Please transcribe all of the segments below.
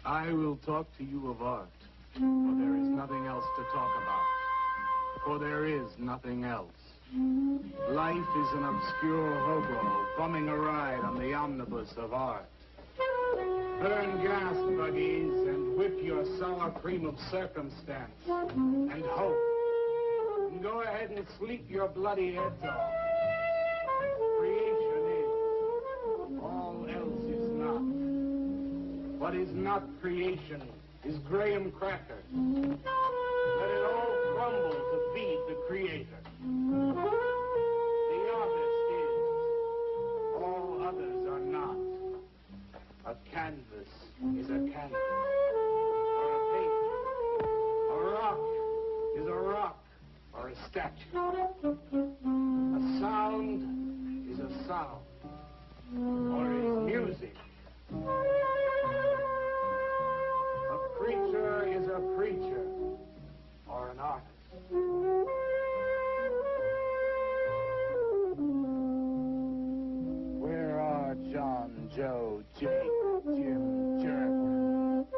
I will talk to you of art, for there is nothing else to talk about. For there is nothing else. Life is an obscure hobo bumming a ride on the omnibus of art. Burn gas buggies and whip your sour cream of circumstance and hope. And go ahead and sleep your bloody heads off. Creation is. All else is not. What is not creation is graham cracker. Let it all crumble to feed the creator. The artist is. All others are not. A canvas is a canvas. Or a painting. A rock is a rock. Or a statue. A sound is a sound. Or is music. A creature is a creature. Or an artist. Where are John, Joe, Jake, Jim, Jerk?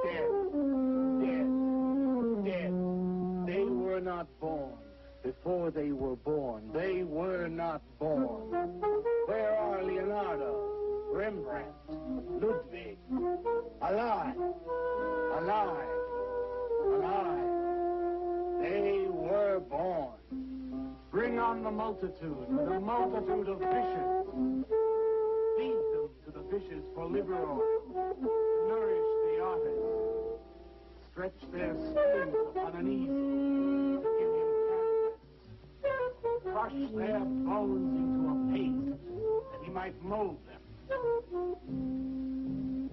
Dead. They were not born. Before they were born, they were not born. Where are Leonardo, Rembrandt, Ludwig? Alive. They were born. Bring on the multitude of fishes. Feed them to the fishes for liver oil. Nourish the artist. Stretch their skins upon an easel to give him canvas. Crush their bones into a paste that he might mold them.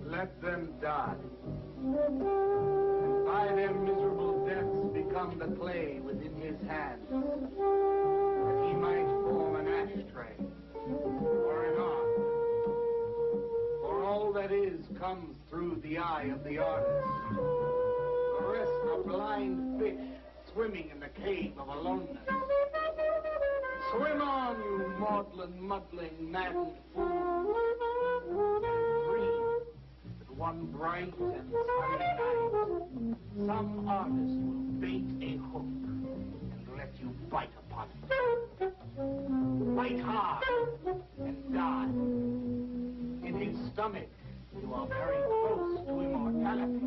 Let them die. And by their miserable deaths become the clay within his hands, that he might form an ashtray or an ark. For all that is comes through the eye of the artist. The rest are blind fish swimming in the cave of aloneness. Swim on, you maudlin, muddling, maddened fool. Breathe that one bright and sunny night, some artist will bait a hook and let you bite upon it. Bite hard and die. In his stomach, you are very close to immortality.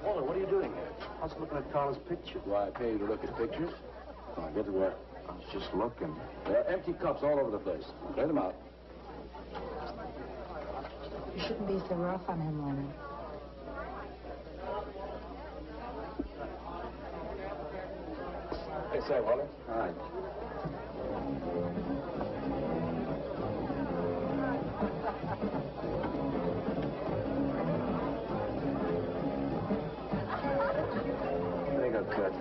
Walter, what are you doing here? I was looking at Carla's picture. Why, I pay you to look at pictures? Come on, get to work. I was just looking. There are empty cups all over the place. Clear them out. You shouldn't be so rough on him, Leonard. Hey, say, Walter. All right. There you go, Kurt.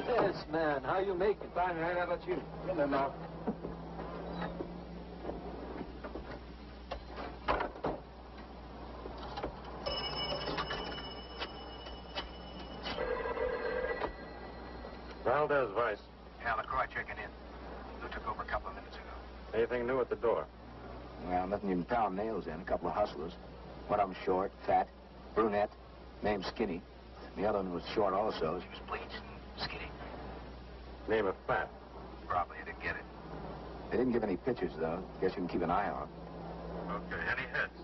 Yes, man. How you make it? Fine, right? How about you? Get them out. Valdez, Vice. Yeah, LaCroix checking in. Lou took over a couple of minutes ago. Anything new at the door? Well, nothing you can pound nails in. A couple of hustlers. One of them short, fat, brunette, named Skinny. The other one was short also. She was bleached and skinny. Name of Fat. Probably didn't get it. They didn't give any pictures, though. Guess you can keep an eye on them. Okay, any hits?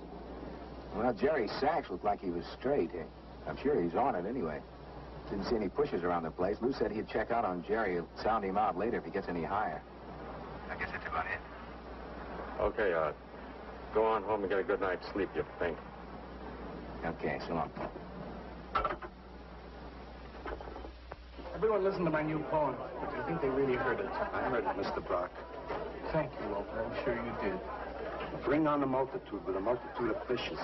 Well, Jerry Sachs looked like he was straight. I'm sure he's on it anyway. Didn't see any pushes around the place. Lou said he'd check out on Jerry. He'll sound him out later if he gets any higher. I guess that's about it. Okay, Art. Go on home and get a good night's sleep, you think. Okay, so long. Everyone listen to my new poem. Do you think they really heard it? I heard it, Mr. Brock. Thank you, Walter. I'm sure you did. Bring on the multitude with a multitude of fishes.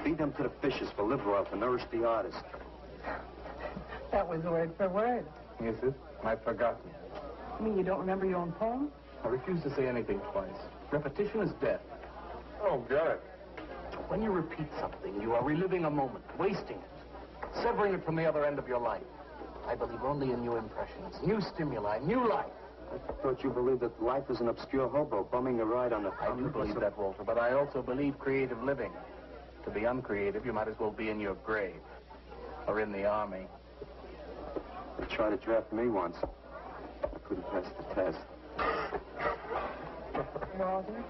Feed them to the fishes for liver oil to nourish the artist. That was word for word. Is it? I've forgotten. You mean you don't remember your own poem? I refuse to say anything twice. Repetition is death. Oh, get it. When you repeat something, you are reliving a moment, wasting it, severing it from the other end of your life. I believe only in new impressions, new stimuli, new life. I thought you believed that life is an obscure hobo bumming a ride on the... I do believe that, Walter, but I also believe creative living. To be uncreative, you might as well be in your grave or in the army. They tried to draft me once. I couldn't pass the test. Walter,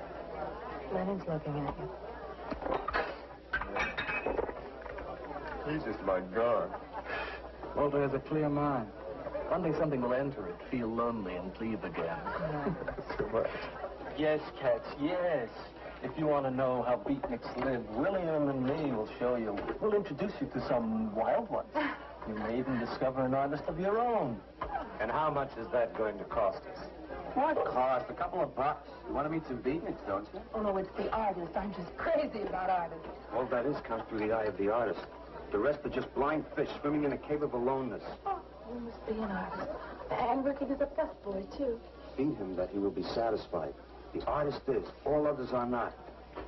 Lennon's looking at you. He's just about gone. Walter has a clear mind. One day something will enter it, feel lonely, and leave again. Too much. Yes, cats, yes. If you want to know how beatniks live, William and me will show you. We'll introduce you to some wild ones. You may even discover an artist of your own. And how much is that going to cost us? What cost? A couple of bucks. You want to meet some beatniks, don't you? Oh, no, it's the artist. I'm just crazy about artists. All that is comes through the eye of the artist. The rest are just blind fish swimming in a cave of aloneness. Oh, you must be an artist. And working as a busboy, too. In him that he will be satisfied. The artist is. All others are not.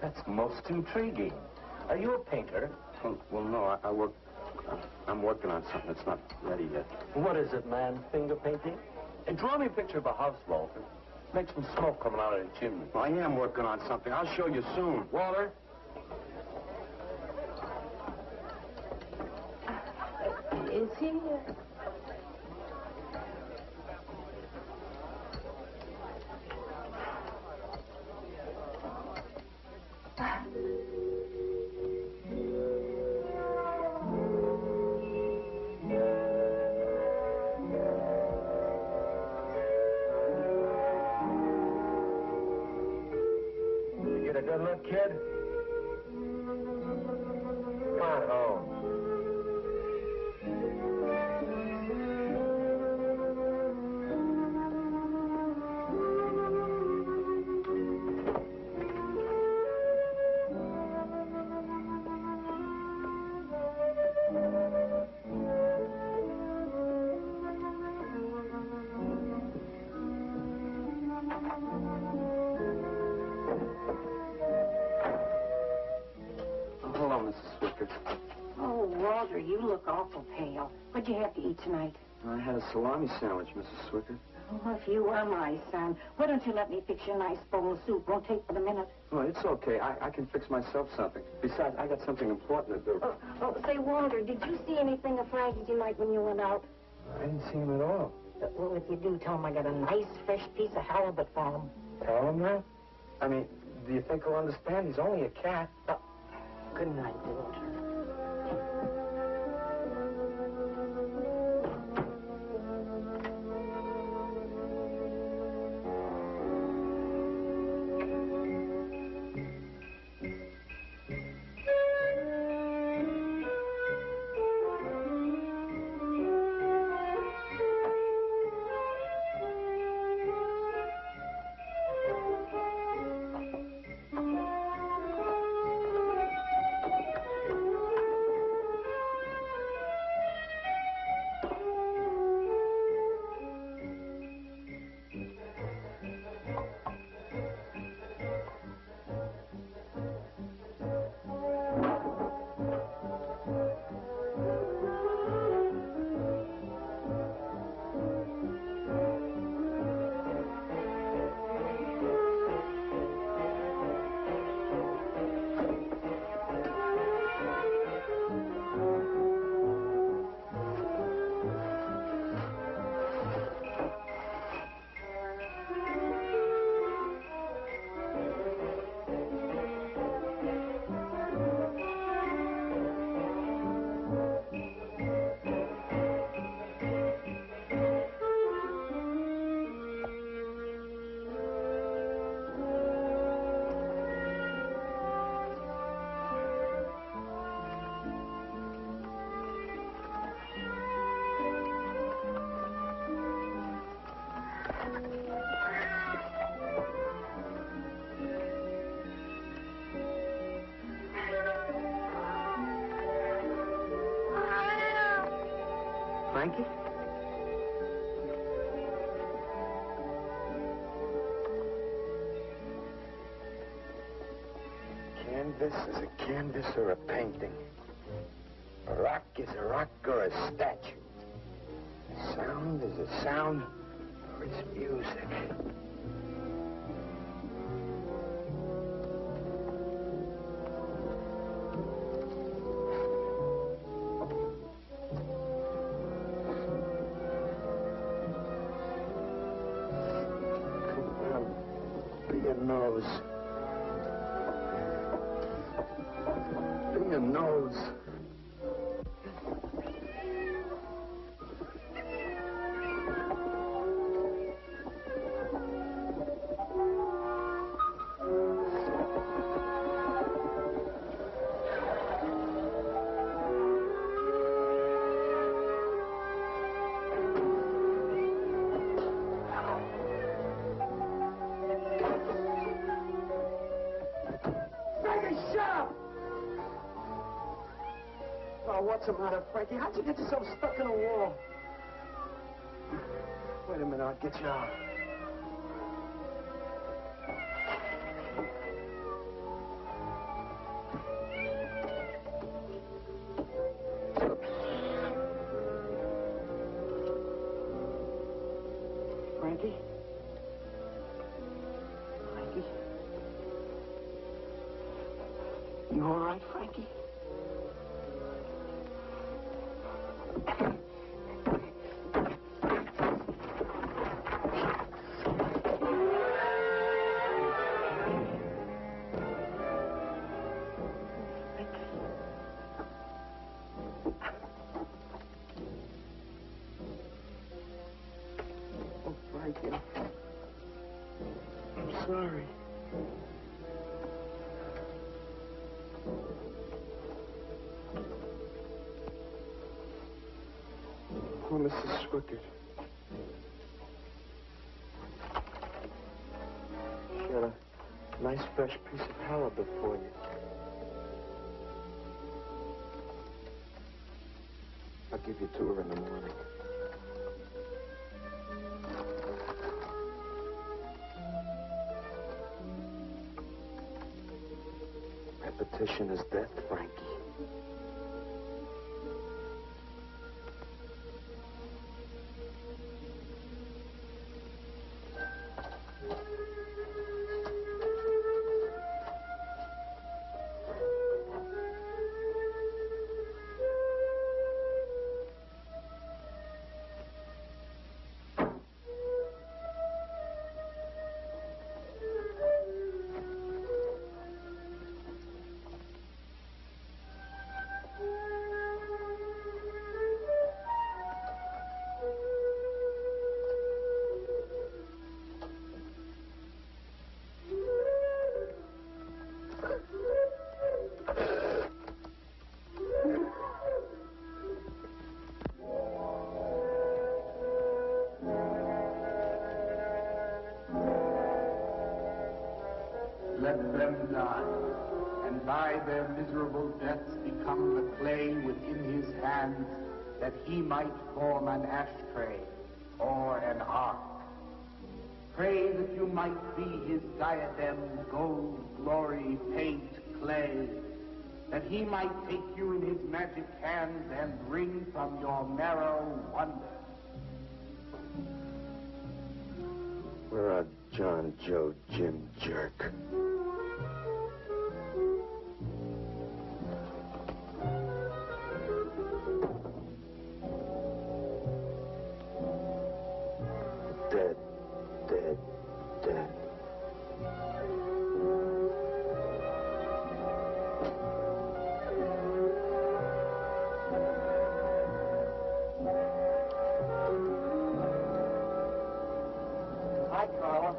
That's most intriguing. Are you a painter? Well, no, I'm working on something that's not ready yet. What is it, man? Finger painting? And draw me a picture of a house, Walter. Make some smoke coming out of the chimney. Well, I am working on something. I'll show you soon. Walter? Is he? You get a good look, kid? Come on home. Hello, Mrs. Swicker. Oh, Walter, you look awful pale. What'd you have to eat tonight? I had a salami sandwich, Mrs. Swicker. Oh, if you were my son, why don't you let me fix you a nice bowl of soup? Won't take but a minute. Oh, it's okay. I can fix myself something. Besides, I got something important to do. Say, Walter, did you see anything of Frankie tonight when you went out? I didn't see him at all. Well, if you do, tell him I got a nice, fresh piece of halibut for him. Tell him that? I mean, do you think he'll understand? He's only a cat. Good night, Walter. this is a canvas or a painting. A rock is a rock or a statue. A sound is a sound or it's music. Nose. Bring your nose. What's the matter, Frankie? How'd you get yourself stuck in a wall? Wait a minute, I'll get you out. Frankie? Frankie? You all right, Frankie? I'm sorry. Oh, Mrs. Swickard. She had a nice fresh piece of halibut for you. I'll give you to her in the morning. Repetition is death, Frankie. Let them die, and by their miserable deaths become the clay within his hands, that he might form an ashtray or an ark. Pray that you might be his diadem, gold, glory, paint, clay, that he might take you in his magic hands and wring from your marrow wonder. Where are John, Joe, Jim, Jerk? Dead, dead, dead. Hi, Carla.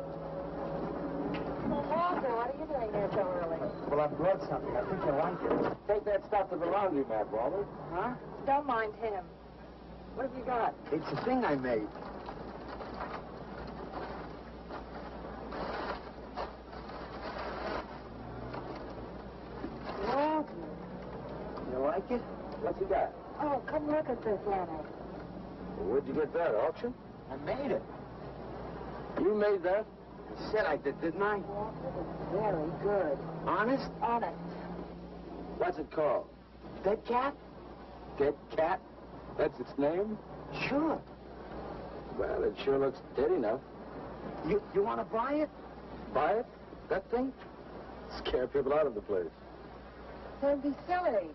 Walter, what are you doing here so early? Well, I brought something. I think you'll like it. Take that stuff to the laundromat, Walter. Huh? Don't mind him. What have you got? It's a thing I made. Walter. You like it? What you got? Oh, come look at this, Leonard. Well, where'd you get that, auction? I made it. You made that? I said I did, didn't I? Walter, it's very good. Honest? Honest. What's it called? Dead cat? Dead cat? That's its name? Sure. Well, it sure looks dead enough. You want to buy it? Buy it? That thing? Scare people out of the place. Don't be silly.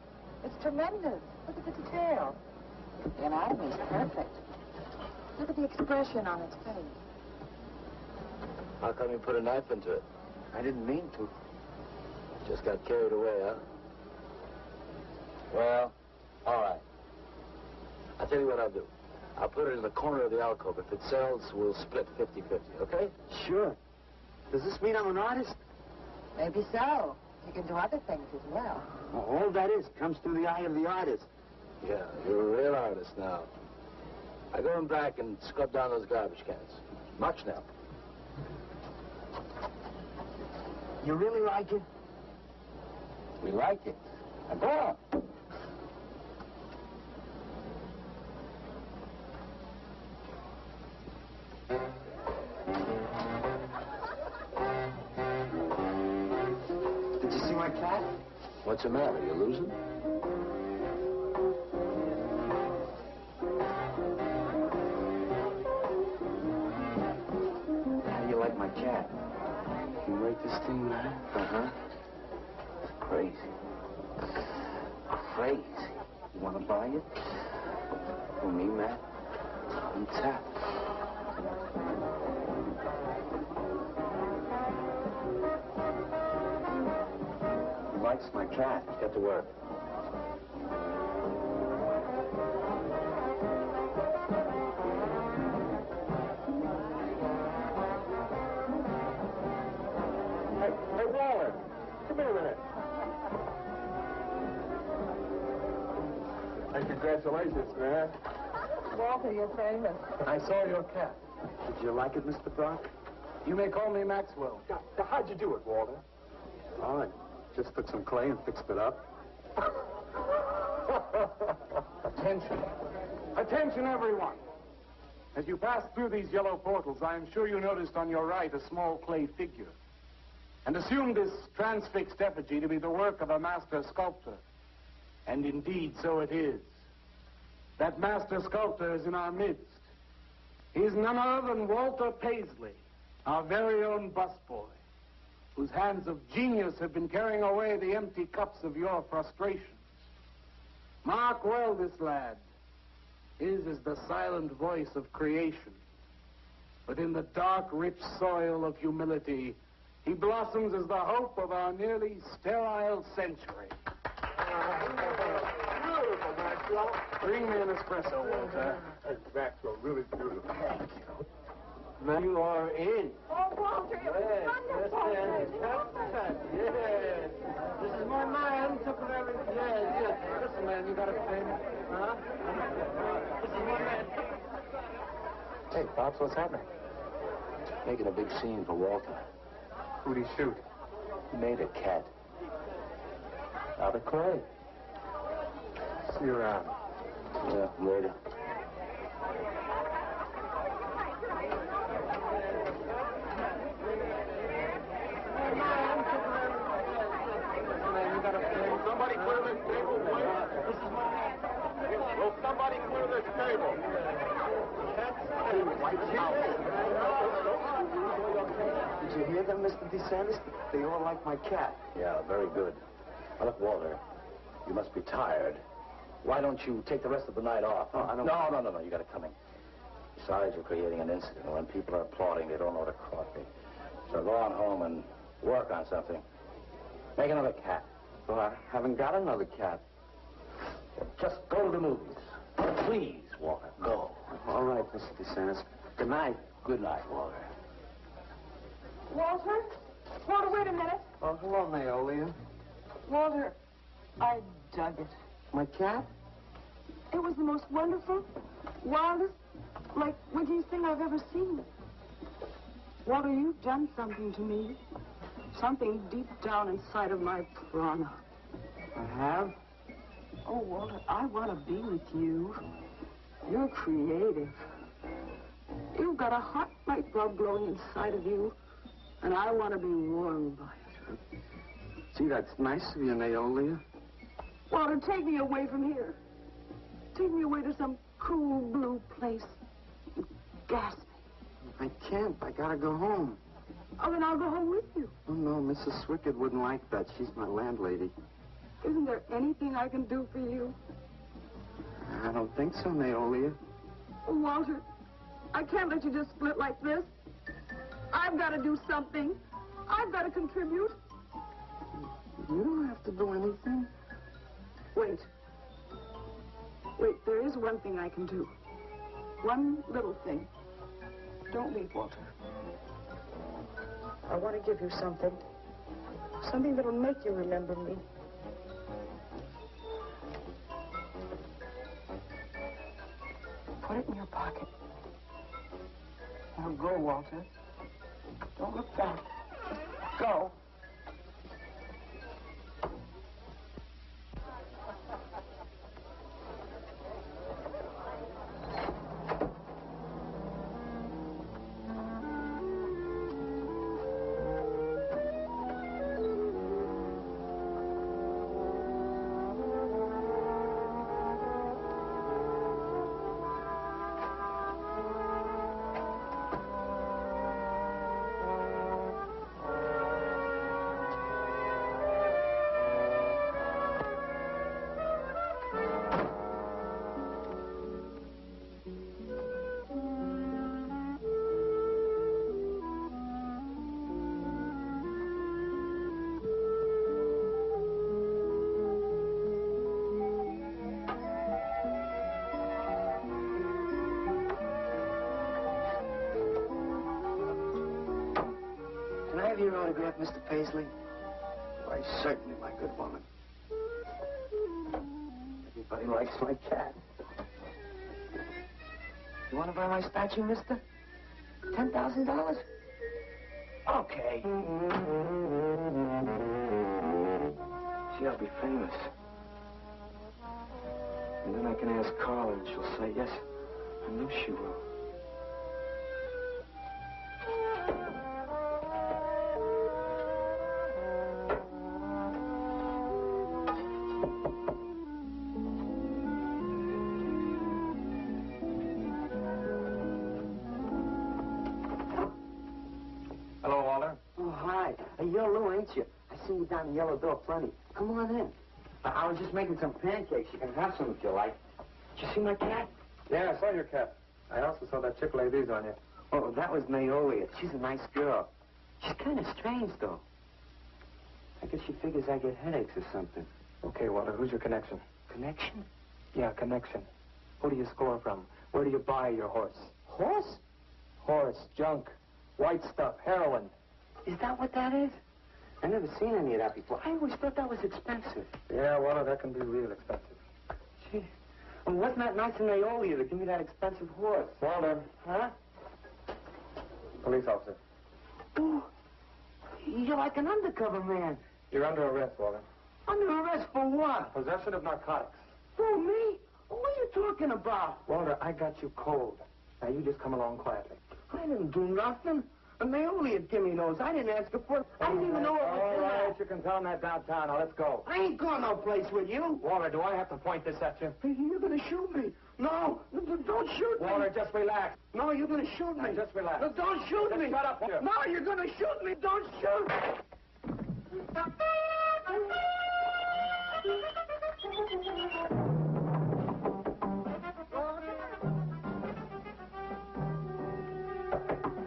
It's tremendous. Look at the detail. The anatomy's perfect. Look at the expression on its face. How come you put a knife into it? I didn't mean to. Just got carried away, huh? Well, all right. I'll tell you what I'll do. I'll put it in the corner of the alcove. If it sells, we'll split 50-50, okay? Sure. Does this mean I'm an artist? Maybe so. You can do other things as well. All that is comes through the eye of the artist. Yeah, you're a real artist now. I go in back and scrub down those garbage cans. Much now. You really like it? We like it. Now go on. Did you see my cat? What's the matter? You losing? How do you like my cat? You like this thing, man? Uh-huh. It's crazy. Crazy. You want to buy it? Who, me, Matt? On tap. He likes my cat. Get to work. Hey, Waller, come here a minute. Hey, congratulations, man. Walter, you're famous. I saw your cat. Did you like it, Mr. Brock? You may call me Maxwell. Now, how'd you do it, Walter? All right. Just took some clay and fixed it up. Attention. Attention, everyone. As you pass through these yellow portals, I am sure you noticed on your right a small clay figure, and assumed this transfixed effigy to be the work of a master sculptor. And indeed, so it is. That master sculptor is in our midst. He is none other than Walter Paisley, our very own busboy, whose hands of genius have been carrying away the empty cups of your frustrations. Mark well this lad. His is the silent voice of creation. But in the dark, rich soil of humility, he blossoms as the hope of our nearly sterile century. Beautiful, Maxwell. Bring me an espresso, Walter. Hey, Maxwell, really beautiful. Thank you. Man, you are in. Oh, Walter, it was wonderful. Yes. This is my man. Took it every... Yes. Listen, man, you got a pen? Huh? This is my man. Hey, Pops, what's happening? Making a big scene for Walter. Who'd he shoot? He made a cat. Out of clay. See you around. Yeah, later. Somebody clear this table, please. This is my man. Will somebody clear this table? Did you hear them, Mr. DeSantis? They all like my cat. Yeah, very good. Now, look, Walter, you must be tired. Why don't you take the rest of the night off? Oh, I don't... No. You got it coming. Besides, you're creating an incident. When people are applauding, they don't know to copy. So go on home and work on something. Make another cat. Well, I haven't got another cat. Just go to the movies. Please, Walter, go. All right, Mr. DeSantis. Good night. Good night, Walter. Walter? Walter, wait a minute. Oh, hello, Naolia. Walter, I dug it. My cat? It was the most wonderful, wildest, like windiest thing I've ever seen. Walter, you've done something to me. Something deep down inside of my prana. I have? Oh, Walter, I want to be with you. You're creative. You've got a hot light bulb glowing inside of you, and I want to be warmed by it. Gee, that's nice of you, Naolia. Walter, take me away from here. Take me away to some cool blue place. Gas me. I can't. I gotta go home. Oh, then I'll go home with you. Oh, no, Mrs. Swickett wouldn't like that. She's my landlady. Isn't there anything I can do for you? I don't think so, Naolia. Oh, Walter, I can't let you just split like this. I've got to do something. I've got to contribute. You don't have to do anything. Wait. Wait, there is one thing I can do. One little thing. Don't leave, Walter. I want to give you something. Something that'll make you remember me. Put it in your pocket. Now go, Walter. Don't look back. Go. Can I have your autograph, Mr. Paisley? Why, certainly, my good woman. Everybody likes my cat. You want to buy my statue, mister? $10,000? Okay. See, I'll be famous. And then I can ask Carla, and she'll say yes. I know she will. Hello, Walter. Oh, hi. You're Lou, ain't you? I seen you down the yellow door plenty. Come on in. I was just making some pancakes. You can have some if you like. Did you see my cat? Yeah, I saw your cat. I also saw that chick lay these on you. Oh, that was Naolia. She's a nice girl. She's kind of strange, though. I guess she figures I get headaches or something. Okay, Walter, who's your connection? Connection? Yeah, connection. Who do you score from? Where do you buy your horse? Horse? Horse, junk, white stuff, heroin. Is that what that is? I've never seen any of that before. I always thought that was expensive. Yeah, Walter, that can be real expensive. Gee. Well, wasn't that nice of Naolia to give me that expensive horse? Walter. Huh? Police officer. Oh, you're like an undercover man. You're under arrest, Walter. Under arrest for what? Possession of narcotics. For me? What are you talking about? Walter, I got you cold. Now, you just come along quietly. I didn't do nothing. Naolia give me those. I didn't ask her for it. I didn't even know it was All there. right, you can tell them that downtown. Now, let's go. I ain't going no place with you. Walter, do I have to point this at you? You're gonna shoot me. No, don't shoot me. Walter, just relax. No, you're gonna shoot me. Now, just relax. No, don't shoot Just me. shut up, Walter. No, you're gonna shoot me. Don't shoot.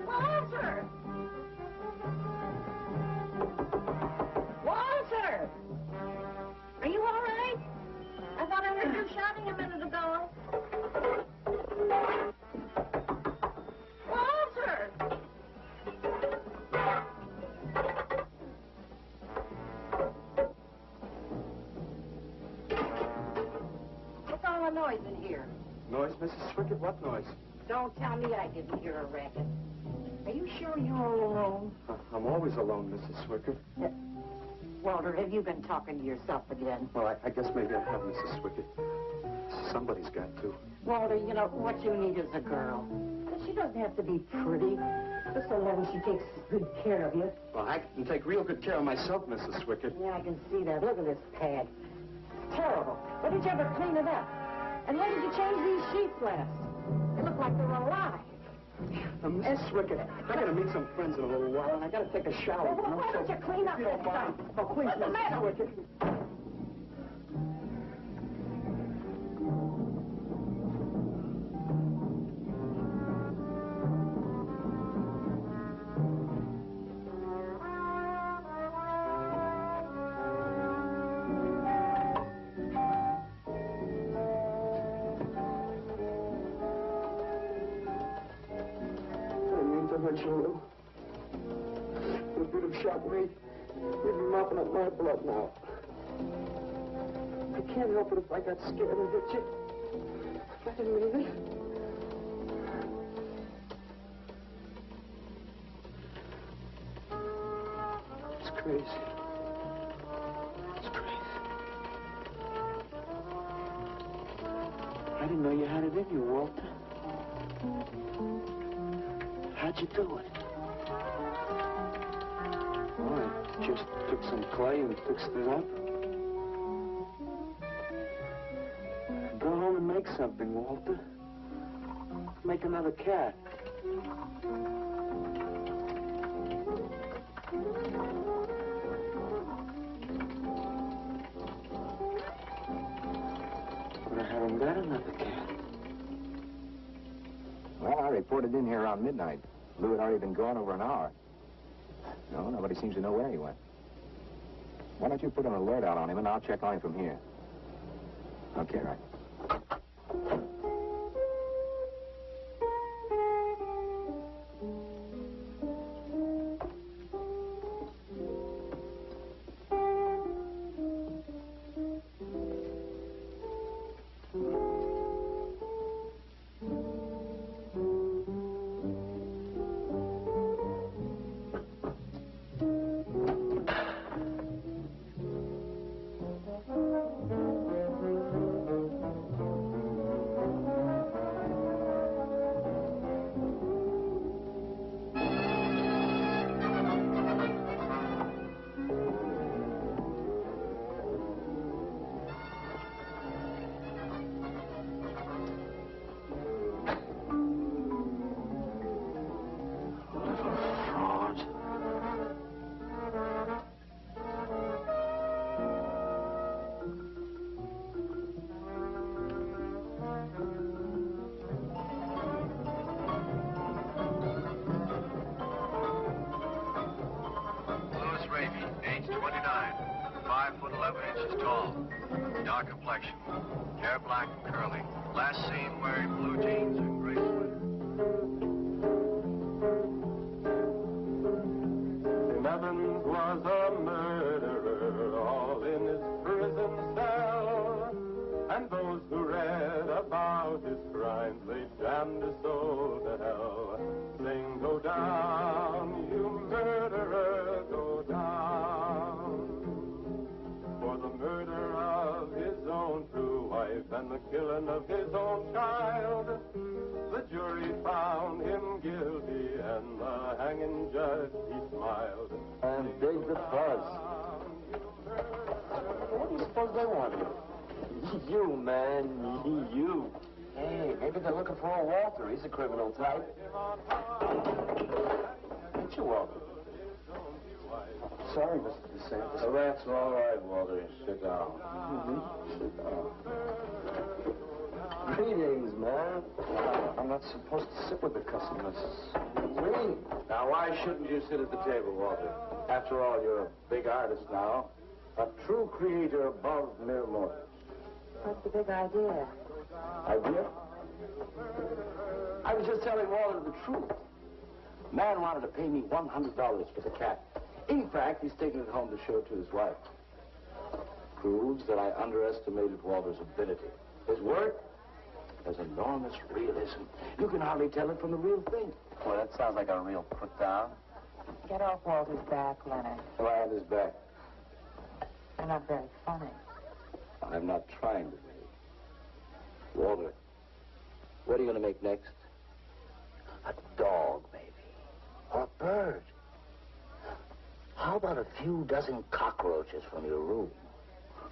Walter! Walter! Are you all right? I thought I heard you shouting a minute ago. Walter! What's all the noise in here? Noise, Mrs. Swickett? What noise? Don't tell me I didn't hear a racket. Are you sure you're all alone? I'm always alone, Mrs. Swickett. Walter, have you been talking to yourself again? Well, I guess maybe I have, Mrs. Swickett. Somebody's got to. Walter, you know, what you need is a girl. She doesn't have to be pretty, just so long as she takes good care of you. Well, I can take real good care of myself, Mrs. Swickett. Yeah, I can see that. Look at this pad. terrible. When did you ever clean it up? And when did you change these sheets last? They look like they were alive. A mess, Rickett. I gotta meet some friends in a little while, and I gotta take a shower. Well, why don't you clean up that stuff? Oh, please, What's the matter with you? You could have shot me. You'd be mopping up my blood now. I can't help it if I got scared and hit you. I didn't mean it. It's crazy. It's crazy. I didn't know you had it in you, Walter. How'd you do it? Oh, I just took some clay and fixed it up. Go home and make something, Walter. Make another cat. But I haven't got another cat. Well, I reported in here around midnight. Lou had already been gone over an hour. No, nobody seems to know where he went. Why don't you put an alert out on him, and I'll check on him from here. Okay, right. Age 29, 5 foot 11 inches tall, dark complexion, hair black and curly. Last seen wearing blue jeans and gray sweater. Evans was a murderer, all in his prison cell. And those who read about his crimes, they damned his soul to hell. Saying, go down, you murderer, go down. For the murder of his own true wife and the killing of his own child, the jury found him guilty and the hanging judge, he smiled. And dig the buzz. What do you suppose they want here? You, man. You. Hey, maybe they're looking for a Walter. He's a criminal type. Ain't you, Walter? Sorry, Mr. DeSantis. Oh, that's all right, Walter. Sit down. Sit down. Greetings, man. I'm not supposed to sit with the customers. Me? Now, why shouldn't you sit at the table, Walter? After all, you're a big artist now. A true creator above mere mortals. What's the big idea? Idea? I was just telling Walter the truth. Man wanted to pay me $100 for the cat. In fact, he's taking it home to show it to his wife. Proves that I underestimated Walter's ability. His work has enormous realism. You can hardly tell it from the real thing. Well, that sounds like a real put down. Get off Walter's back, Leonard. Why on his back? You're not very funny. I'm not trying to be. Walter, what are you going to make next? A dog, maybe. Or a bird. How about a few dozen cockroaches from your room?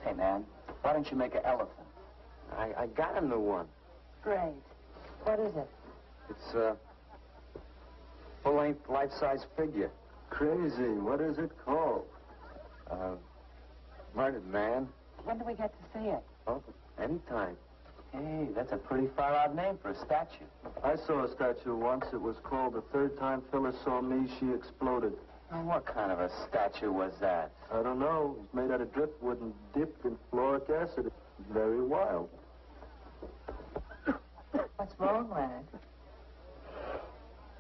Hey, man, Why don't you make an elephant? I got a new one. Great. What is it? It's a full-length, life-size figure. Crazy. What is it called? Murdered man. When do we get to see it? Oh, anytime. Hey, that's a pretty far-out name for a statue. I saw a statue once. It was called The Third Time Phyllis Saw Me, She Exploded. Now, what kind of a statue was that? I don't know. It's made out of driftwood and dipped in fluoric acid. It's very wild. What's wrong, Leonard?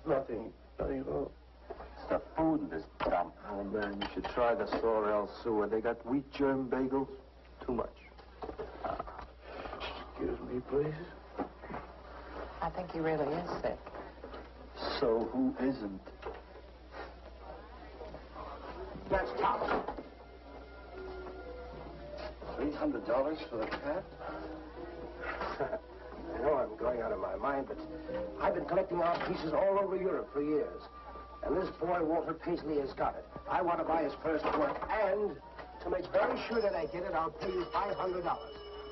Nothing at all. It's the food in this dump. Oh, man, you should try the Sorrel sewer. They got wheat germ bagels. Too much. Excuse me, please. I think he really is sick. So who isn't? That's top. $300 for the cat? I know I'm going out of my mind, but I've been collecting art pieces all over Europe for years. And this boy, Walter Paisley, has got it. I want to buy his first work, and to make very sure that I get it, I'll pay you $500.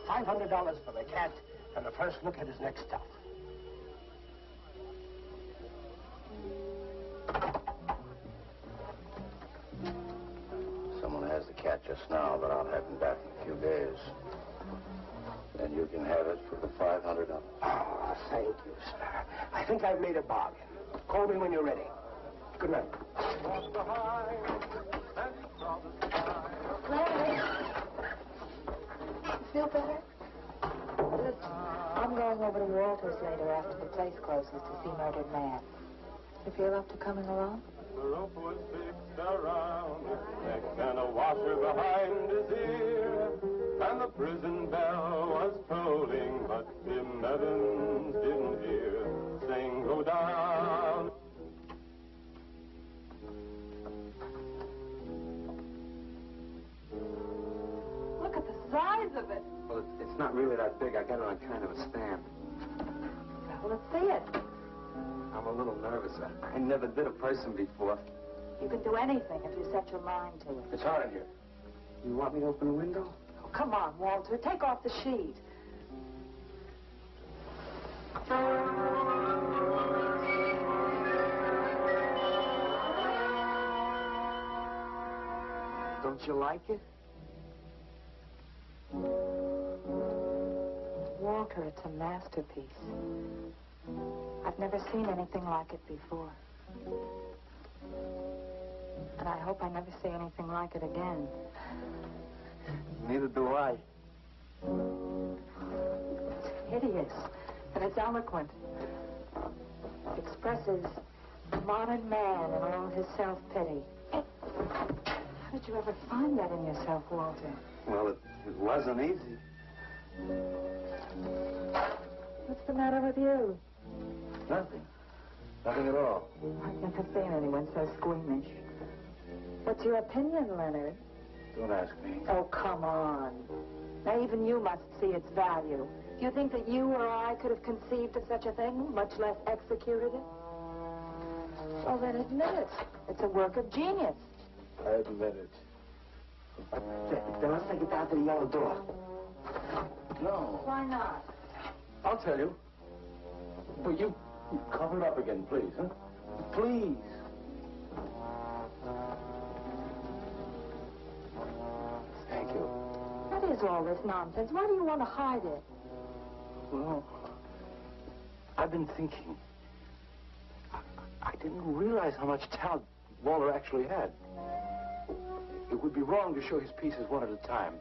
$500 for the cat and the first look at his next stuff. Someone has the cat just now, but I'll have him back in a few days. Then you can have it for the $500. Oh, thank you, sir. I think I've made a bargain. Call me when you're ready. Good night. Larry, you feel better? Listen, I'm going over to Walter's later after the place closes to see Murdered Man. You feel up to coming along? The rope was fixed around his neck and a washer behind his ear. And the prison bell was tolling, but Tim Evans didn't hear. Sing, go down. Look at the size of it. Well, it's not really that big. I got it on kind of a stand. Well, let's see it. I'm a little nervous. I never did a person before. You can do anything if you set your mind to it. It's hot in here. You want me to open the window? Oh, come on, Walter. Take off the sheet. Don't you like it? Walter, it's a masterpiece. I've never seen anything like it before. And I hope I never see anything like it again. Neither do I. It's hideous, and it's eloquent. It expresses the modern man and all his self-pity. How did you ever find that in yourself, Walter? Well, it wasn't easy. What's the matter with you? Nothing. Nothing at all. I've never seen anyone so squeamish. What's your opinion, Leonard? Don't ask me. Oh, come on. Now, even you must see its value. Do you think that you or I could have conceived of such a thing, much less executed it? Well, then admit it. It's a work of genius. I admit it. Then let's take it down to the yellow door. No. Why not? I'll tell you. But you cover it up again, please, huh? Please. Thank you. What is all this nonsense? Why do you want to hide it? Well, I've been thinking. I didn't realize how much talent Walter actually had. It would be wrong to show his pieces one at a time.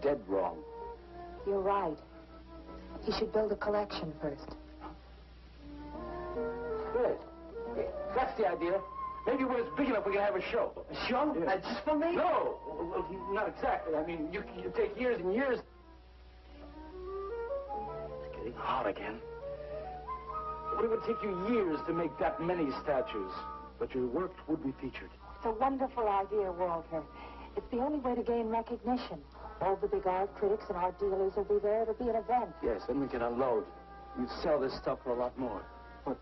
Dead wrong. You're right. He should build a collection first. Good. That's the idea. Maybe when it's big enough, we can have a show. A show? Yeah. Just for me? No. Well, not exactly. I mean, you take years and years. It's getting hot again. It would take you years to make that many statues. But your work would be featured. It's a wonderful idea, Walter. It's the only way to gain recognition. All the big art critics and art dealers will be there. It'll be an event. Yes, then we can unload. We'd sell this stuff for a lot more. But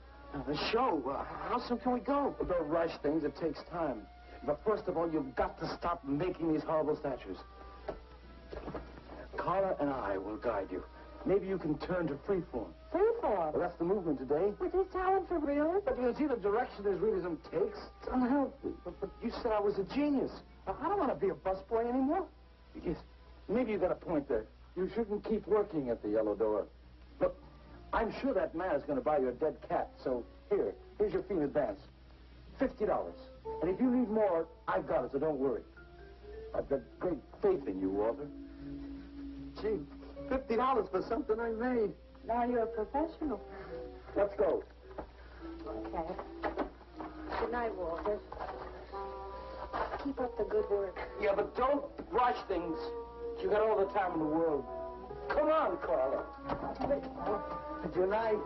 The show. How soon can we go? well, don't rush things. It takes time. But first of all, you've got to stop making these horrible statues. Carla and I will guide you. Maybe you can turn to freeform. Freeform? Well, that's the movement today. With his talent for realism? But you see, the direction his realism takes, it's unhealthy. But you said I was a genius. I don't want to be a busboy anymore. Yes, maybe you got a point there. You shouldn't keep working at the Yellow Door. Look, I'm sure that man is going to buy you a dead cat. So here's your fee in advance. $50. And if you need more, I've got it, so don't worry. I've got great faith in you, Walter. Gee, $50 for something I made. Now you're a professional. Let's go. Okay. Good night, Walter. Keep up the good work. Yeah, but don't rush things. You got all the time in the world. Come on, Carla. Good night.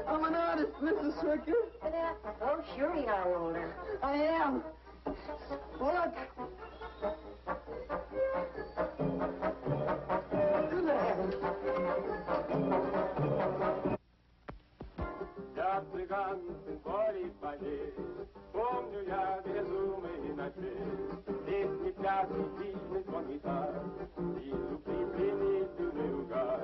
I'm an artist, Mrs. Stricker. Oh, sure you are, Walter. I am. Look. Good heavens. Я цыган, сын Кори поверь, помню я безумный ночей. Здесь не пляски, сильный звон гитар, и укрепленный дюный угар.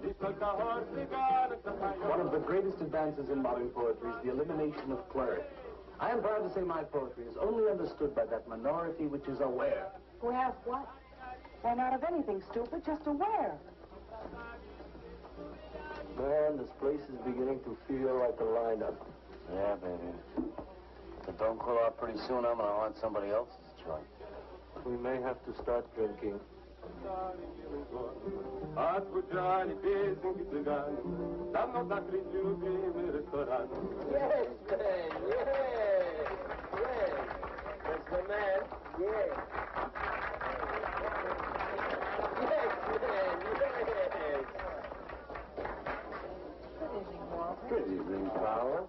Здесь только хор цыганок запоет. One of the greatest advances in modern poetry is the elimination of clarity. I am proud to say my poetry is only understood by that minority which is aware. Aware of what? Why, not of anything, stupid, just aware. Man, this place is beginning to feel like a lineup. Yeah, baby. If it don't cool off pretty soon, I'm gonna haunt somebody else's joint. We may have to start drinking. Отзвучали песенки цыган, давно закрыт любимый ресторан. Yes, man, yes, yes. That's the man, yes. Yes, man, yes. Good evening, Walter. Good evening, Carla.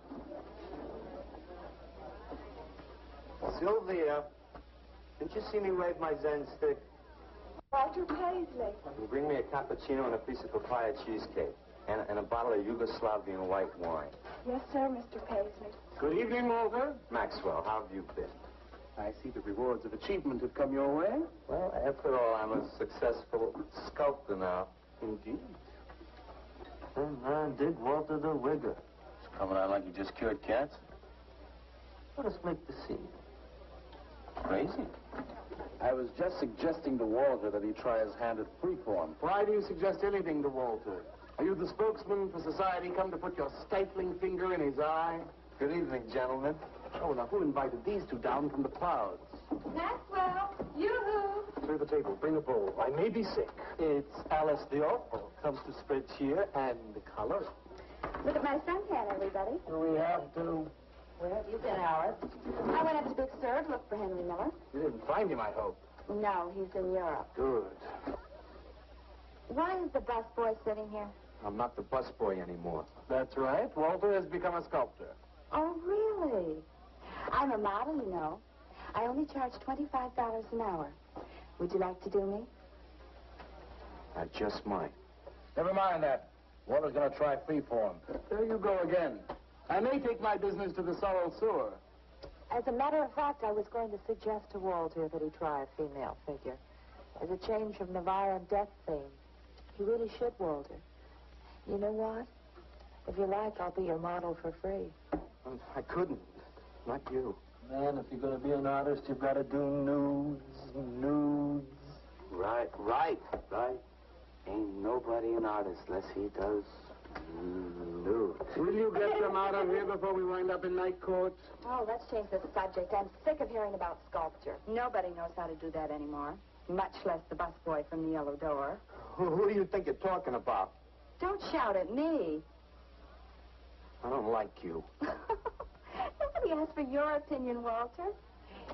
Sylvia, didn't you see me wave my Zen stick? Walter Paisley. Bring me a cappuccino and a piece of papaya cheesecake. And a bottle of Yugoslavian white wine. Yes, sir, Mr. Paisley. Good evening, Walter. Maxwell, how have you been? I see the rewards of achievement have come your way. Well, after all, I'm a successful sculptor now. Indeed. And man, did Walter the Wigger. It's coming out like you just cured cats. Let us make the scene. Crazy. I was just suggesting to Walter that he try his hand at freeform. Why do you suggest anything to Walter? Are you the spokesman for society come to put your stifling finger in his eye? Good evening, gentlemen. Oh, now who invited these two down from the clouds? Maxwell, yoo-hoo. Clear the table. Bring a bowl. I may be sick. It's Alice the Opal. Comes to spread cheer and color. Look at my suntan, everybody. We have to. Where have you been, Alice? I went up to Big Sur to look for Henry Miller. You didn't find him, I hope. No, he's in Europe. Good. Why is the busboy sitting here? I'm not the busboy anymore. That's right. Walter has become a sculptor. Oh, really? I'm a model, you know. I only charge $25 an hour. Would you like to do me? I just might. Never mind that. Walter's going to try freeform. There you go again. I may take my business to the Sorrel Sewer. As a matter of fact, I was going to suggest to Walter that he try a female figure. As a change from the violent death theme. He really should, Walter. You know what? If you like, I'll be your model for free. I couldn't. Not you. Man, if you're going to be an artist, you've got to do nudes. Right. Ain't nobody an artist unless he does nude. Will you get them out of here before we wind up in night court? Oh, let's change the subject. I'm sick of hearing about sculpture. Nobody knows how to do that anymore. Much less the busboy from the Yellow Door. Who do you think you're talking about? Don't shout at me. I don't like you. Nobody asked for your opinion, Walter.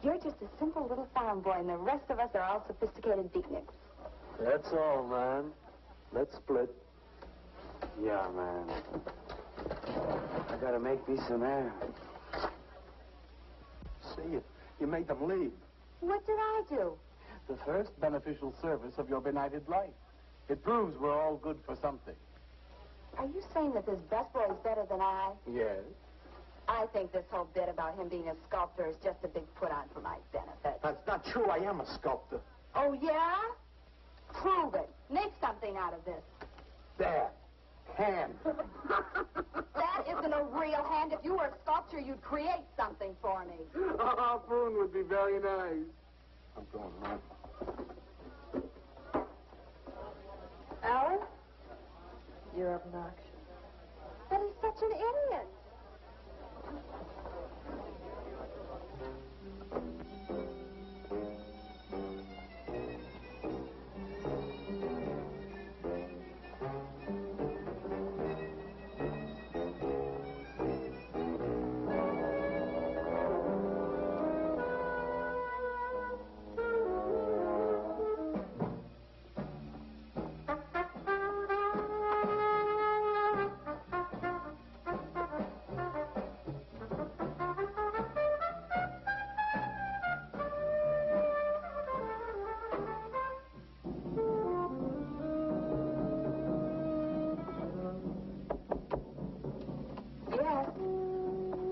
You're just a simple little farm boy, and the rest of us are all sophisticated beatniks. That's all, man. Let's split. Yeah, man. I gotta make me some air. See, you made them leave. What did I do? The first beneficial service of your benighted life. It proves we're all good for something. Are you saying that this busboy is better than I? Yes. I think this whole bit about him being a sculptor is just a big put-on for my benefit. That's not true. I am a sculptor. Oh, yeah? Prove it. Make something out of this. There. Hand. That isn't a real hand. If you were a sculptor, you'd create something for me. A harpoon would be very nice. I'm going home. Alan? You're obnoxious. But he's such an idiot.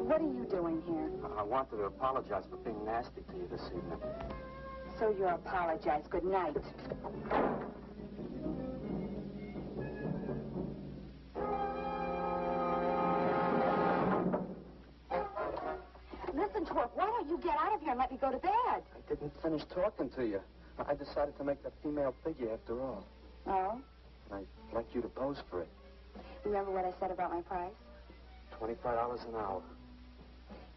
What are you doing here? I wanted to apologize for being nasty to you this evening. So you apologize. Good night. Listen, Twerp, why don't you get out of here and let me go to bed? I didn't finish talking to you. I decided to make that female figure after all. Oh? I'd like you to pose for it. Remember what I said about my price? $25 an hour.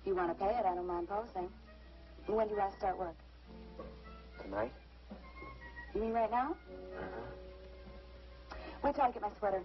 If you want to pay it, I don't mind posing. When do you want to start work? Tonight? You mean right now? Wait till I get my sweater.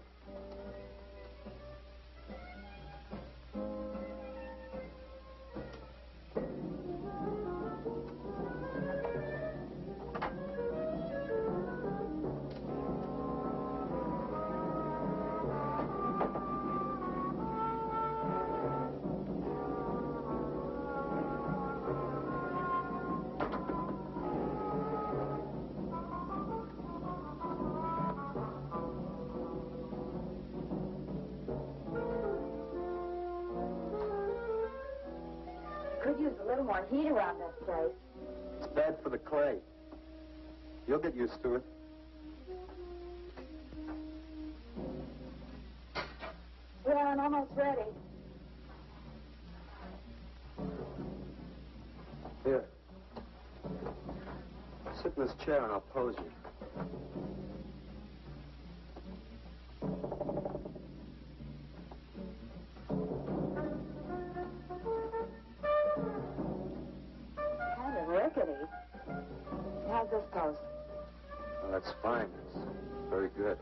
Could use a little more heat around this place. It's bad for the clay. You'll get used to it. Well, I'm almost ready. Here. Sit in this chair and I'll pose you. Kind of rickety. How's this pose? Well, that's fine. It's very good.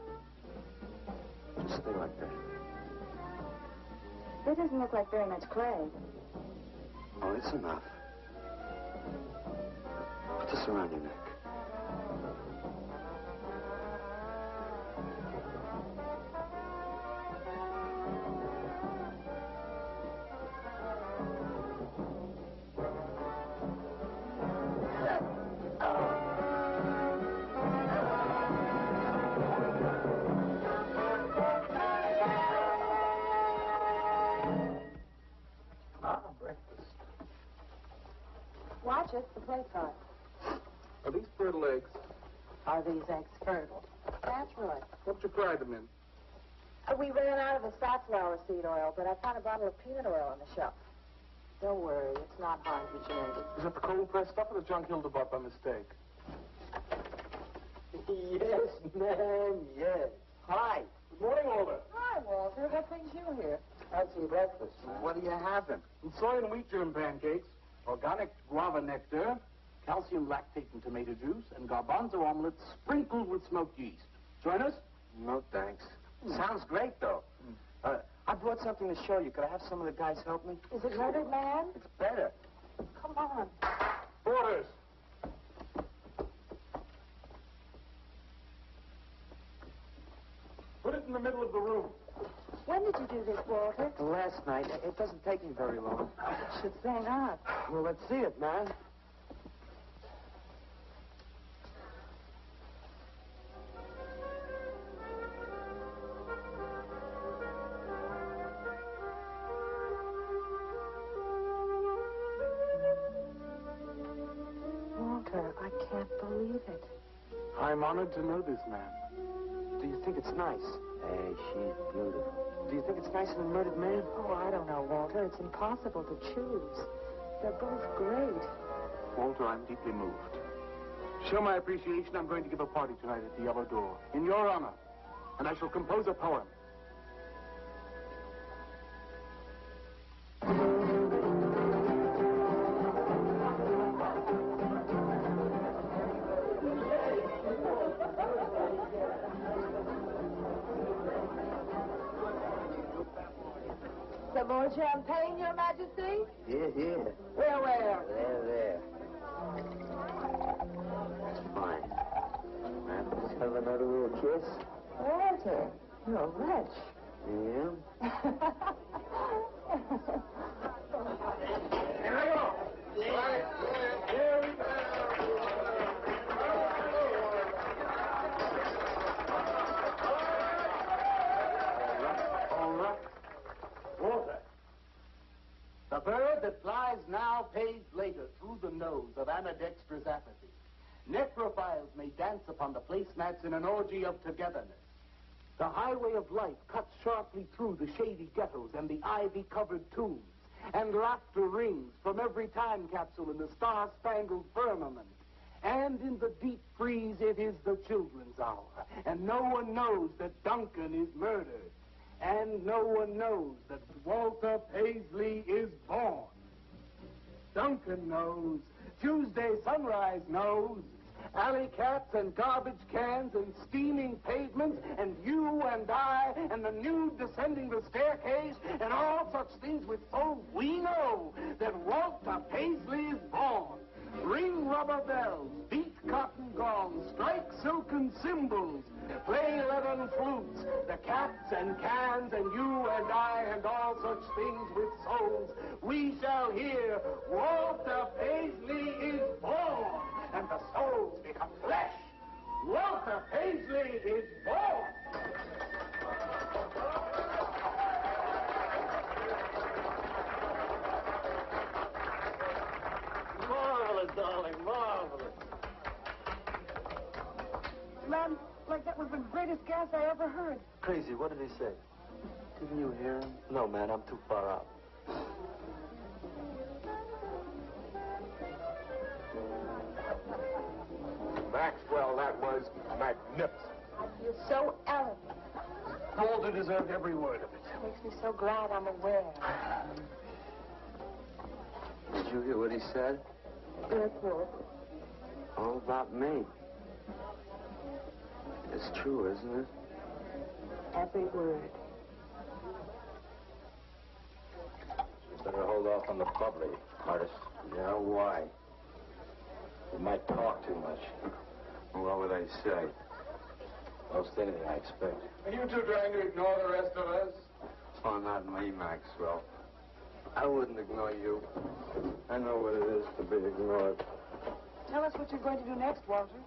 Just stay like that. It doesn't look like very much clay. Oh, it's enough. Put this around your neck. Breakfast. Watch it, the plate's hot. Are these fertile eggs? Are these eggs fertile? Naturally. What you fry them in? We ran out of the safflower seed oil, but I found a bottle of peanut oil on the shelf. Don't worry, it's not hydrogenated. Is that the cold pressed stuff or the junk Hilda bought by mistake? Yes, ma'am, yes. Hi. Good morning, Walter. Hi, Walter. What brings you here? Had some breakfast. What are you having? Soy and wheat germ pancakes, organic guava nectar, calcium lactate and tomato juice, and garbanzo omelets sprinkled with smoked yeast. Join us? No, thanks. Sounds great, though. I brought something to show you. Could I have some of the guys help me? Is it murdered man? It's better. Come on. Orders. Put it in the middle of the room. When did you do this, Walter? Last night. It doesn't take me very long. I should say not. Well, let's see it, man. I'm honored to know this man. Do you think it's nice? Hey, she's beautiful. Do you think it's nice in a murdered man? Oh, I don't know, Walter. It's impossible to choose. They're both great. Walter, I'm deeply moved. To show my appreciation, I'm going to give a party tonight at the Yellow Door, in your honor. And I shall compose a poem. Some more champagne, Your Majesty? Here, here. Where? There. That's fine. Let's have another little kiss. Walter, you're a wretch. Yeah? Here we go. Here we go. All right. Walter. The bird that flies now pays later through the nose of ambidextrous apathy. Necrophiles may dance upon the placemats in an orgy of togetherness. The highway of life cuts sharply through the shady ghettos and the ivy-covered tombs, and laughter rings from every time capsule in the star-spangled firmament. And in the deep freeze, it is the children's hour, and no one knows that Duncan is murdered, and no one knows that Walter Paisley is born. Duncan knows, Tuesday Sunrise knows, alley cats and garbage cans and steaming pavements and you and I and the nude descending the staircase and all such things with so we know that Walter Paisley is born. Ring rubber bells, beat cotton gongs, strike silken cymbals, play leathern flutes, the cats and cans and you and I and all such things with souls. We shall hear Walter Paisley is born, and the souls become flesh. Walter Paisley is born. Marvelous, darling, marvelous. Man, like that was the greatest gas I ever heard. Crazy, what did he say? Didn't you hear him? No, man, I'm too far out. Maxwell, that was magnificent. You're so elegant. Walter deserved every word of it. Makes me so glad I'm aware. Did you hear what he said? Yes, Walter. All about me. It's true, isn't it? Every word. You better hold off on the bubbly, artist. Yeah, why? You might talk too much. What would I say? Most anything, I expect. Are you too trying to ignore the rest of us? Oh, not me, Maxwell. I wouldn't ignore you. I know what it is to be ignored. Tell us what you're going to do next, Walter.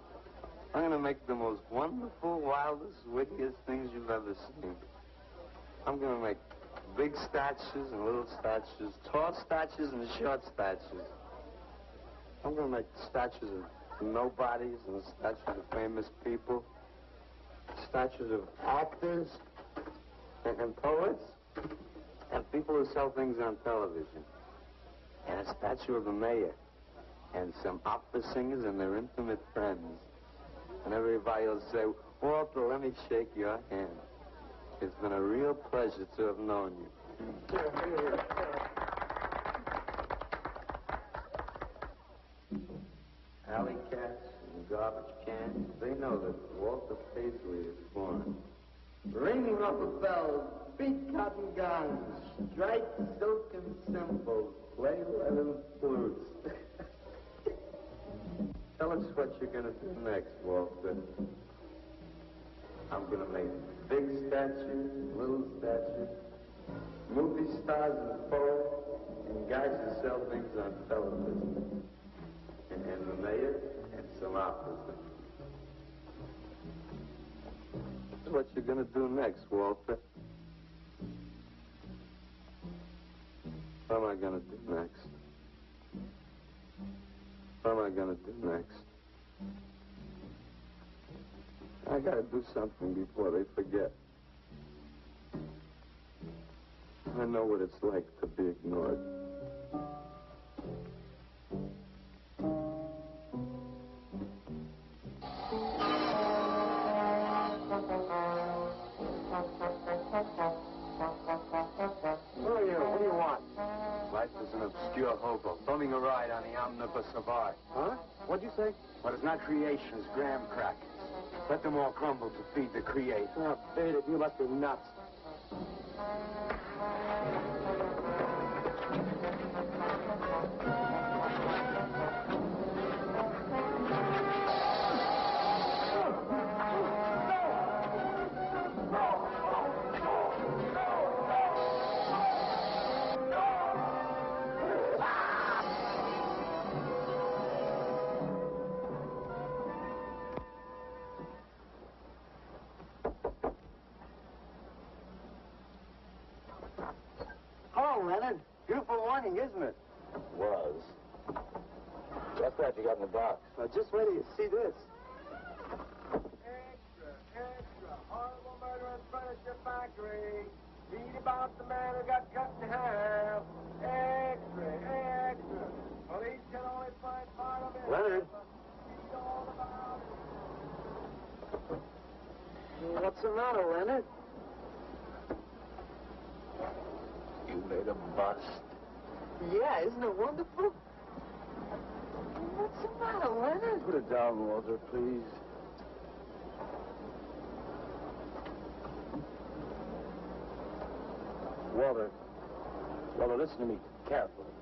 I'm going to make the most wonderful, wildest, wickedest things you've ever seen. I'm going to make big statues and little statues, tall statues and short statues. I'm going to make statues of nobodies and statues of famous people, statues of actors and poets and people who sell things on television, and a statue of the mayor and some opera singers and their intimate friends. And everybody will say, Walter, let me shake your hand. It's been a real pleasure to have known you. Alley cats and garbage cans, they know that Walter Paisley is born. Ring rubber bells, beat cotton gongs, strike silken cymbals, play leathern flutes. Tell us what you're going to do next, Walter. I'm going to make big statues, little statues, movie stars and poets, and guys who sell things on television. And the mayor and some opera singers. That's what you're going to do next, Walter. What am I going to do next? What am I going to do next? I gotta do something before they forget. I know what it's like to be ignored. Who are you? What do you want? Life is an obscure hobo, bumming a ride on the omnibus of art. Huh? What'd you say? What is not creation is graham crackers. Let them all crumble to feed the creator. Oh, beat it. You must be nuts. Hello, Leonard. Beautiful morning, isn't it? Was. What's that you got in the box? Just wait till you see this. Extra, extra, horrible murder in furniture factory. Read about the man who got cut in half. Extra, extra. Police can only find part of it. Leonard. Read all about it. What's the matter, Leonard? You made a bust. Yeah, isn't it wonderful? What's the matter, Leonard? Put it down, Walter, please. Walter, listen to me carefully.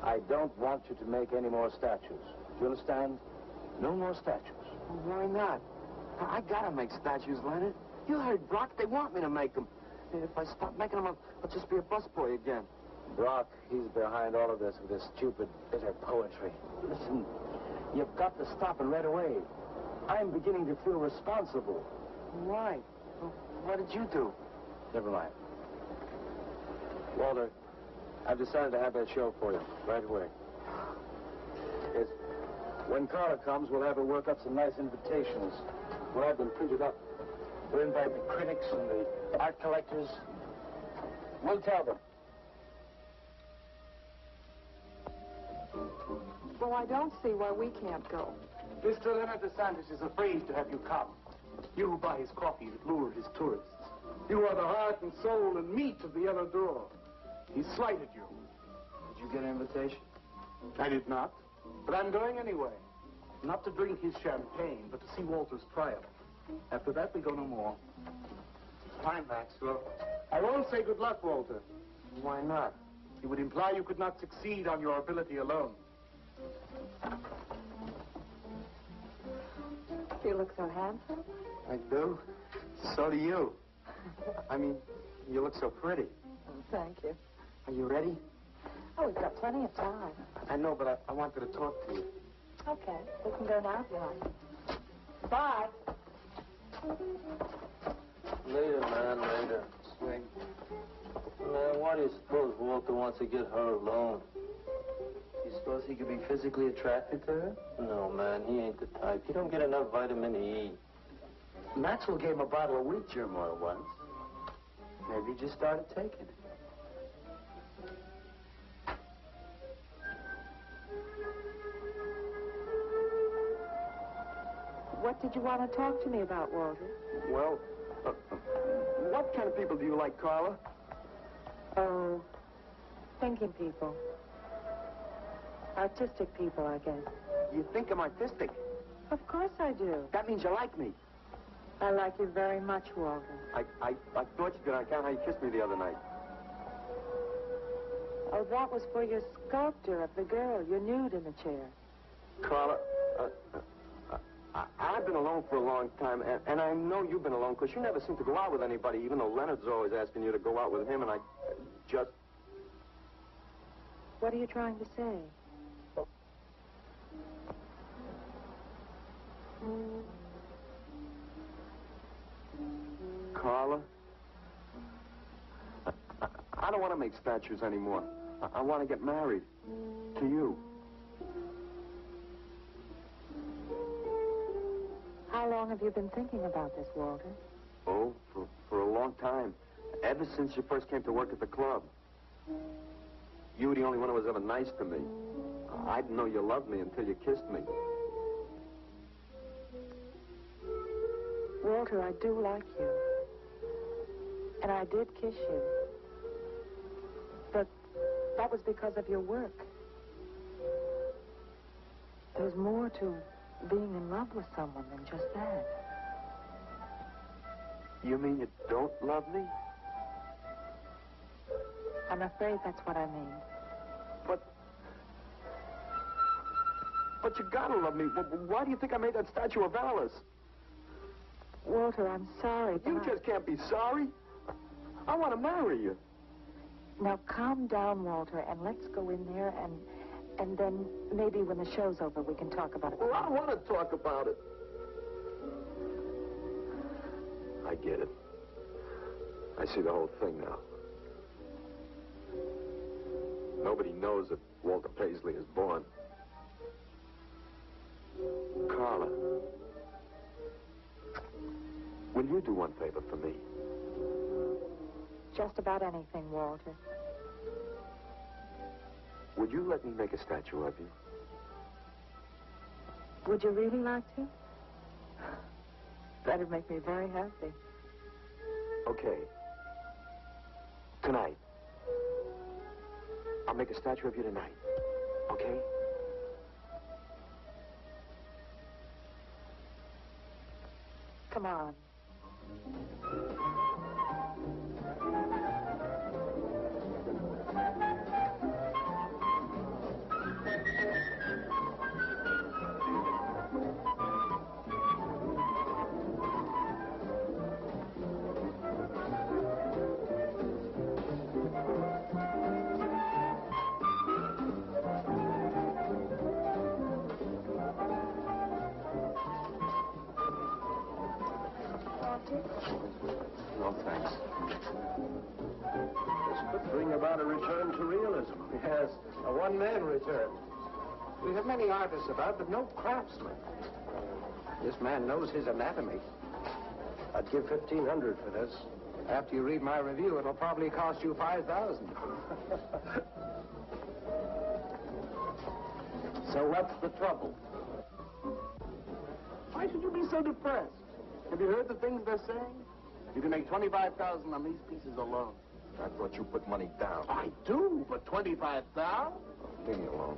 I don't want you to make any more statues. Do you understand? No more statues. Why not? I gotta make statues, Leonard. You heard Brock. They want me to make them. If I stop making them, I'll just be a busboy again. Brock, he's behind all of this with his stupid, bitter poetry. Listen, you've got to stop it right away. I'm beginning to feel responsible. Why? What did you do? Never mind. Walter, I've decided to have that show for you right away. It's, when Carla comes, we'll have her work up some nice invitations. We'll have them printed up. We'll invite the critics and the art collectors. We'll tell them. Well, I don't see why we can't go. Mr. Leonard DeSantis is afraid to have you come. You who buy his coffee that lure his tourists. You are the heart and soul and meat of the other door. He slighted you. Did you get an invitation? I did not, but I'm going anyway. Not to drink his champagne, but to see Walter's triumph. After that, we go no more. Fine, Maxwell. I won't say good luck, Walter. Why not? It would imply you could not succeed on your ability alone. You look so handsome. I do? So do you. I mean, you look so pretty. Thank you. Are you ready? Oh, we've got plenty of time. I know, but I wanted to talk to you. Okay, we can go now if you like. Bye. Later, man, later. Swing. Man, why do you suppose Walter wants to get her alone? You suppose he could be physically attracted to her? No, man, he ain't the type. He don't get enough vitamin E. Maxwell gave him a bottle of wheat germ oil once. Maybe he just started taking it. What did you want to talk to me about, Walter? Well, what kind of people do you like, Carla? Oh, thinking people. Artistic people, I guess. You think I'm artistic? Of course I do. That means you like me. I like you very much, Walter. I thought you did on account of how you kissed me the other night. Oh, that was for your sculpture of the girl, your nude in the chair. Carla, I've been alone for a long time, and I know you've been alone, because you never seem to go out with anybody, even though Leonard's always asking you to go out with him, and I just... What are you trying to say? Carla, I don't want to make statues anymore. I want to get married. To you. How How long have you been thinking about this, Walter? Oh, for a long time. Ever since you first came to work at the club. You were the only one who was ever nice to me. I didn't know you loved me until you kissed me. Walter, I do like you. And I did kiss you. But that was because of your work. There's more to being in love with someone than just that. You mean you don't love me? I'm afraid that's what I mean. But you gotta love me. Why do you think I made that statue of Alice? Walter, I'm sorry, but You just can't be sorry. I want to marry you. Now, calm down, Walter, and let's go in there and then maybe when the show's over we can talk about it. Well, I don't want to talk about it. I get it. I see the whole thing now. Nobody knows that Walter Paisley is born. Carla, will you do one favor for me? Just about anything, Walter. Would you let me make a statue of you? Would you really like to? That'd make me very happy. Okay. Tonight. I'll make a statue of you tonight. Okay? Come on. No, thanks. This could bring about a return to realism. Yes, a one-man return. We have many artists about, but no craftsmen. This man knows his anatomy. I'd give $1,500 for this. After you read my review, it'll probably cost you $5,000. So what's the trouble? Why should you be so depressed? Have you heard the things they're saying? You can make $25,000 on these pieces alone. I thought you put money down. I do, but $25,000? Leave me alone.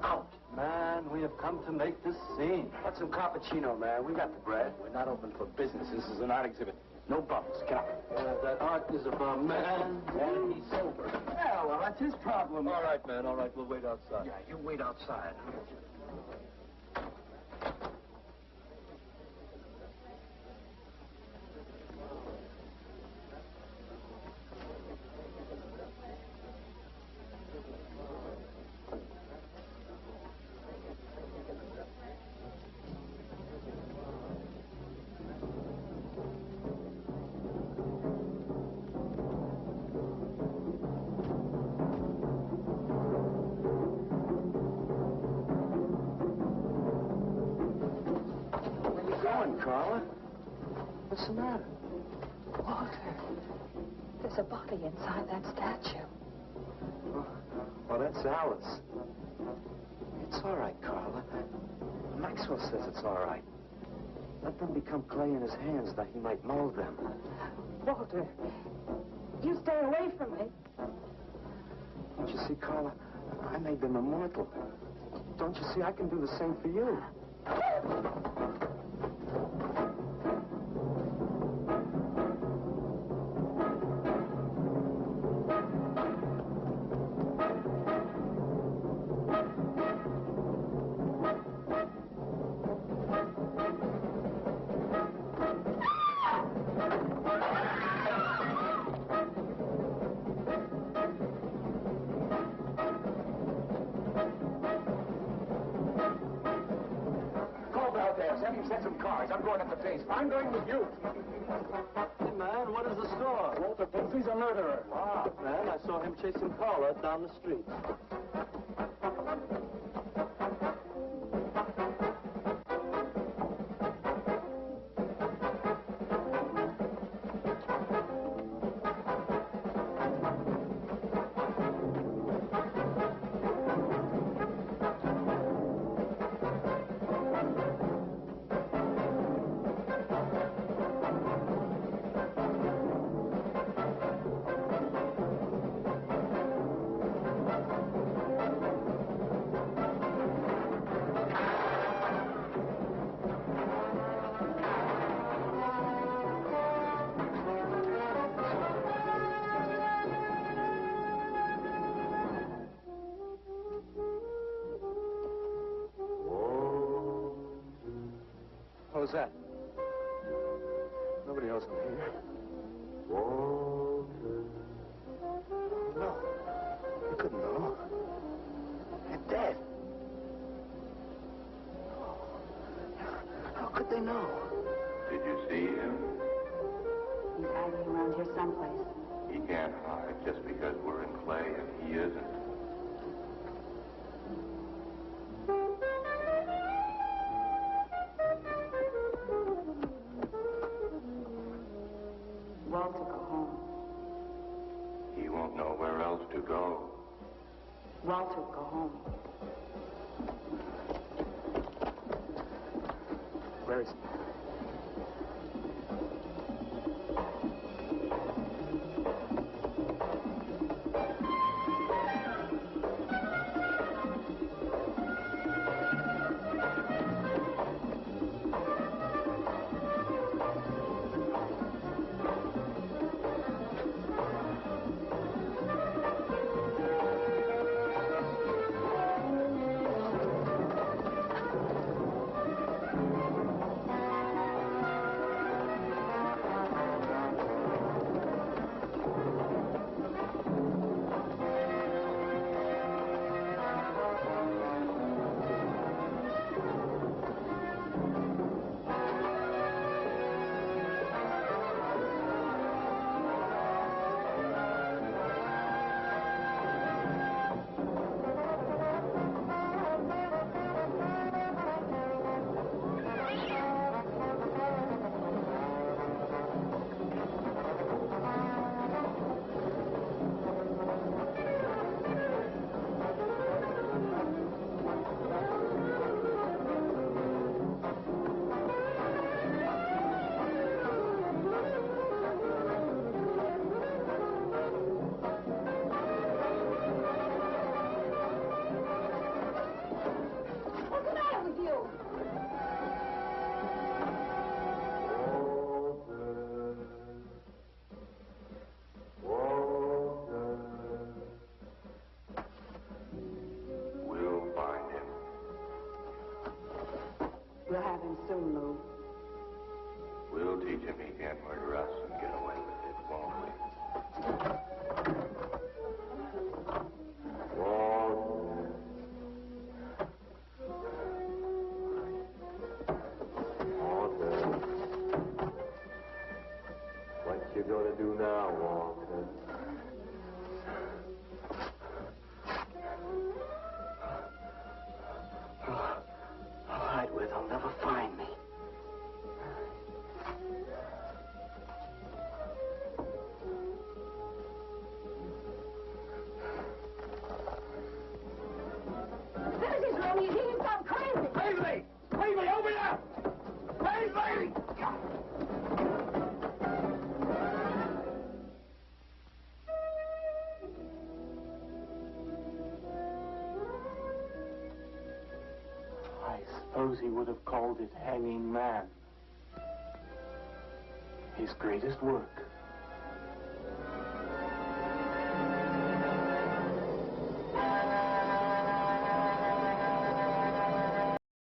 Out. Man, we have come to make this scene. What's some cappuccino, man? We got the bread. We're not open for business. This is an art exhibit. No bumps. Get out. That art is about man, And he's sober. Yeah, well, that's his problem. All right, man, all right. We'll wait outside. Yeah, you wait outside. Carla? What's the matter? Walter, there's a body inside that statue. Well, that's Alice. It's all right, Carla. Maxwell says it's all right. Let them become clay in his hands that he might mold them. Walter, you stay away from me. Don't you see, Carla? I made them immortal. Don't you see? I can do the same for you. Have you sent some cars? I'm going up the base. I'm going with you. Hey, man, what is the score? Walter Paisley's a murderer. Ah, man, I saw him chasing Paula down the street. What was that? Nobody else in here. No. You couldn't know. They're dead. How could they know? Did you see him? He's hiding around here someplace. He can't hide just because we're in clay and he isn't. Walter, go home. He won't know where else to go. Walter, go home. Where is he? We'll have him soon, Lou. We'll teach him he can't murder us and get away with it, won't we? What you gonna do now, Walter? I'll hide where they'll never find me. This is Ronnie. He's gone crazy. Paisley! Paisley, open up! Paisley! I suppose he would have called it Hanging Man. His greatest work.